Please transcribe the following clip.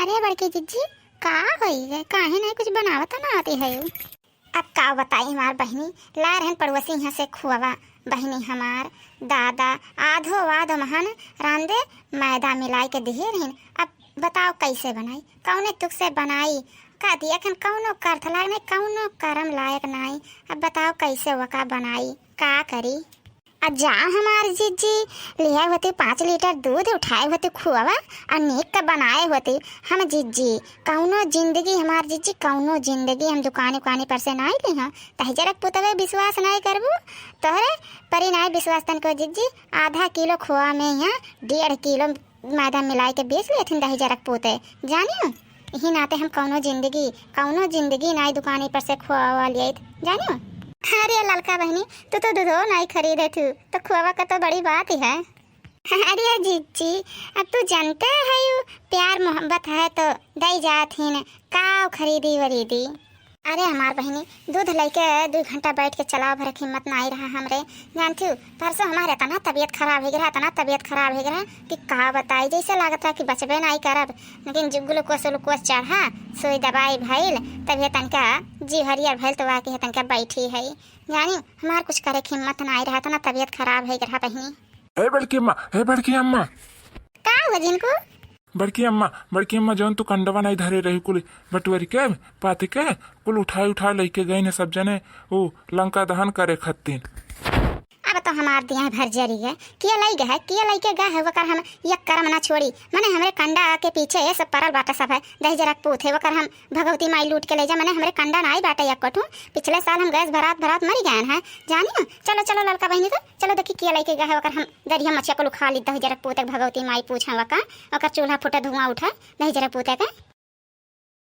अरे बड़की जीजी का होई है काहे नहीं कुछ बनावत ना आती है। अब का बताई हमार बहनी ला रहन पड़ोसी यहाँ से खुआवा बहनी हमार दादा आधो वाधो महान रांदे मैदा मिलाई के दिए रहन। अब बताओ कैसे बनाई कौने तुक से बनाई का दिया खन कौनो करथ लाग नहीं कौनो करम लायक नहीं। अब बताओ कैसे वका बनाई का करी। जा हमार जीजी लिया होती 5 लीटर दूध उठाए होते खुआवा और नेक का बनाए होते हम जीजी कौनो जिंदगी हमार जीजी कौनो जिंदगी हम दुकानी उकानी पर से नहीं ली हाँ तही जरक पुतवे विश्वास नहीं करबू तोहरे परी नहीं विश्वास तन को जीजी आधा किलो खोआ में यहाँ 1.5 किलो मैदा मिलाई के बेच लिए थे दही जरक पोते जानियो यही नाते हम कौनो जिंदगी नहीं दुकानी पर से खोआ लिए जानियो। अरे ललका बहनी तू तो दूधो नहीं खरीदे तू तो खुआवा का तो बड़ी बात ही है। अरे जीजी अब तू जानते है यू प्यार मोहब्बत है तो दई जात ही का खरीदी वरीदी। अरे हमार बहनी दूध लेके 2 घंटा बैठ के चलाओ भर हिम्मत नहीं रहा हमरे जानती हूँ। परसों हमारे तना तबीयत खराब हो गया कि का बताई जैसे लागत रहा कि बचबे नहीं करब लेकिन ग्लूकोस चढ़ा सुई दवाई भइल तभी तनका जी हरियर भइल तो वाकई तनका बैठी है जानी हमार कुछ करे की हिम्मत नहीं रहा तना तबीयत खराब हो गया बहनी। बड़की अम्मा का हो जिनको बड़की अम्मा जौन तू कंडवा नहीं धरे रही कुल बटवरी के पाती के कुल उठा लेके गई ने सब जने वो लंका दहन करे खत्तीन। अब तो हमार दिया भर जरी है किया लाई गए है वकर हम एक करम ना छोड़ी मने हमरे कंडा के पीछे सब परल बाटा सब है दही जरक पूत है वकर हम भगवती माई लूट के ले जा मने हमरे कंडा ना बाटा एक कठू पिछले साल हम गैस भरात मरी गए हैं जानियो। चलो लड़का बहनी तो चलो देखी किया लाई के गए है वकर हम दरिया मछिया को खा ली दही जरक पूत भगवती माई पूछा वका वकर चूल्हा फुटे धुआं उठा दही जरक पूत का।